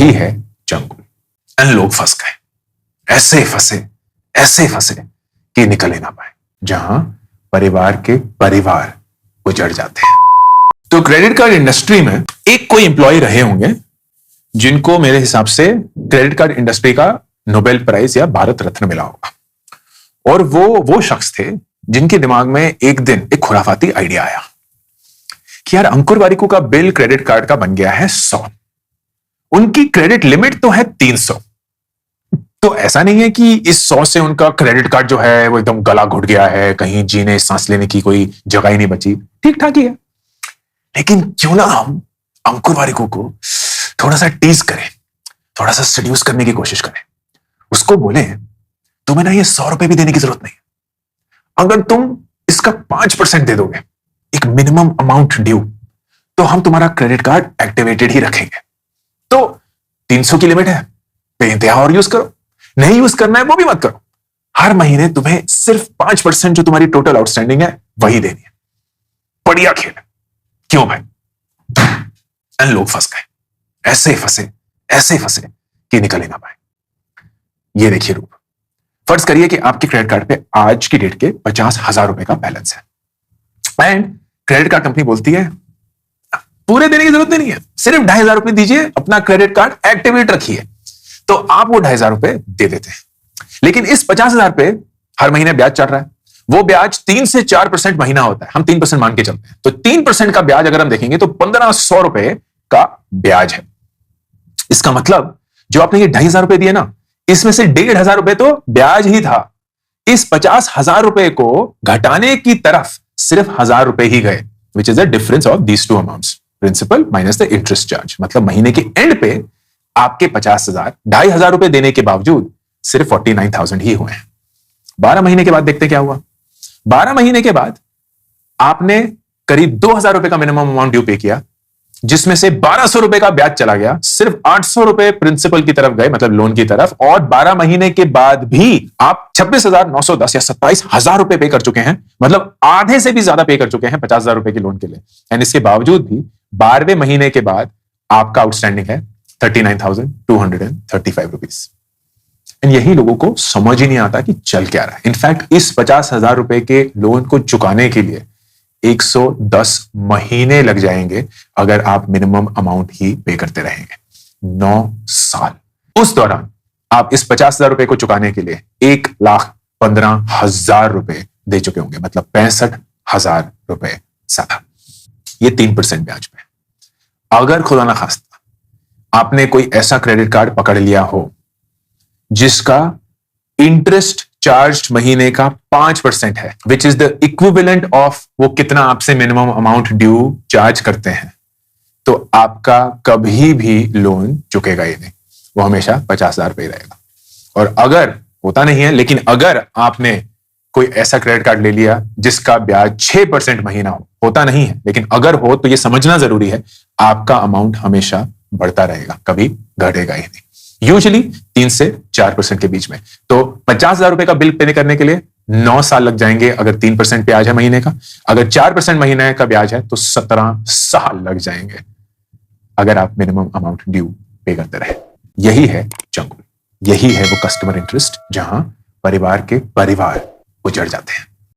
यही है चंगुल। एंड लोग फंस गए, ऐसे फंसे कि निकल ही ना पाए, जहां परिवार के परिवार उजड़ जाते हैं। तो क्रेडिट कार्ड इंडस्ट्री में एक कोई एम्प्लॉय रहे होंगे जिनको मेरे हिसाब से क्रेडिट कार्ड इंडस्ट्री का नोबेल प्राइज या भारत रत्न मिला होगा। और वो शख्स थे जिनके दिमाग में एक दिन एक खुराफाती आइडिया आया कि यार अंकुर वारिकू का बिल क्रेडिट कार्ड का बन गया है 100, उनकी क्रेडिट लिमिट तो है 300। तो ऐसा नहीं है कि इस 100 से उनका क्रेडिट कार्ड जो है वो एकदम गला घुट गया है, कहीं जीने सांस लेने की कोई जगह ही नहीं बची, ठीक ठाक ही है। लेकिन क्यों ना हम अंकुर वारिकू को थोड़ा सा टीज करें, थोड़ा सा सेड्यूस करने की कोशिश करें, उसको बोले तुम्हें ना ये 100 रुपए भी देने की जरूरत नहीं, अगर तुम इसका 5% दे दोगे, एक मिनिमम अमाउंट ड्यू, तो हम तुम्हारा क्रेडिट कार्ड एक्टिवेटेड ही रखेंगे। तो 300 की लिमिट है, बेइंतहा और यूज करो, नहीं यूज करना है वो भी मत करो, हर महीने तुम्हें सिर्फ 5% जो तुम्हारी टोटल आउटस्टैंडिंग है वही देनी है। बढ़िया खेल है, क्यों भाई? एंड लोग फंस गए, ऐसे फंसे कि निकल ही ना पाए। ये देखिए रूप, फर्ज करिए कि आपके क्रेडिट कार्ड पे आज की डेट के 50,000 रुपए का बैलेंस है एंड क्रेडिट कार्ड कंपनी बोलती है पूरे देने की जरूरत नहीं है, सिर्फ 2,500 रुपए दीजिए, अपना क्रेडिट कार्ड एक्टिवेट रखिए। तो आप वो 2,500 रुपए दे देते हैं, लेकिन इस 50,000 पे हर महीने ब्याज चढ़ रहा है। वो ब्याज 3 से 4% महीना होता है, हम 3% मान के चलते हैं। तो 3% का ब्याज अगर हम देखेंगे तो 1,500 रुपए का ब्याज है। इसका मतलब जो आपने ये 2,500 रुपए दिए ना, इसमें से 1,500 रुपए तो ब्याज ही था। इस 50,000 रुपए को घटाने की तरफ सिर्फ 1,000 रुपए ही गए, which is the difference of these two amounts, principal minus the interest charge. मतलब महीने के एंड पे आपके 50,000 2,500 रुपए देने के बावजूद सिर्फ 49,000 ही हुए हैं। 12 महीने के बाद देखते क्या हुआ। 12 महीने के बाद आपने करीब 2,000 रुपए का मिनिमम अमाउंट ड्यू पे किया, जिसमें से 1,200 रुपए का ब्याज चला गया, सिर्फ 800 रुपए प्रिंसिपल की तरफ गए, मतलब लोन की तरफ। और 12 महीने के बाद भी आप 26,910 या 27,000 रुपए पे कर चुके हैं, मतलब आधे से भी ज्यादा पे कर चुके हैं 50,000 रुपए के लोन के लिए। एंड इसके बावजूद भी 12वें महीने के बाद आपका आउटस्टैंडिंग है 39,235 रुपीज। एंड यही लोगों को समझ ही नहीं आता कि चल क्या रहा है। इनफैक्ट इस 50,000 रुपए के लोन को चुकाने के लिए 110 महीने लग जाएंगे अगर आप मिनिमम अमाउंट ही पे करते रहेंगे। 9 साल। उस दौरान आप इस 50,000 रुपए को चुकाने के लिए 1,15,000 रुपए दे चुके होंगे, मतलब 65,000 रुपए ज्यादा। ये 3% ब्याज पे। अगर खुदा ना खास्ता आपने कोई ऐसा क्रेडिट कार्ड पकड़ लिया हो जिसका इंटरेस्ट चार्ज महीने का 5% है, विच इज द इक्विवेलेंट ऑफ वो कितना आपसे मिनिमम अमाउंट ड्यू चार्ज करते हैं, तो आपका कभी भी लोन चुकेगा ही नहीं, वो हमेशा 50,000 रुपए रहेगा। और अगर होता नहीं है, लेकिन अगर आपने कोई ऐसा क्रेडिट कार्ड ले लिया जिसका ब्याज 6% महीना होता नहीं है, लेकिन अगर हो तो ये समझना जरूरी है, आपका अमाउंट हमेशा बढ़ता रहेगा, कभी घटेगा ही नहीं। यूजुअली 3 से 4% के बीच में। तो 50,000 रुपए का बिल पे करने के लिए 9 साल लग जाएंगे अगर 3% ब्याज है महीने का। अगर 4% महीने का ब्याज है तो 17 साल लग जाएंगे अगर आप मिनिमम अमाउंट ड्यू पे करते रहे। यही है चंगुल, यही है वो कस्टमर इंटरेस्ट जहां परिवार के परिवार उजड़ जाते हैं।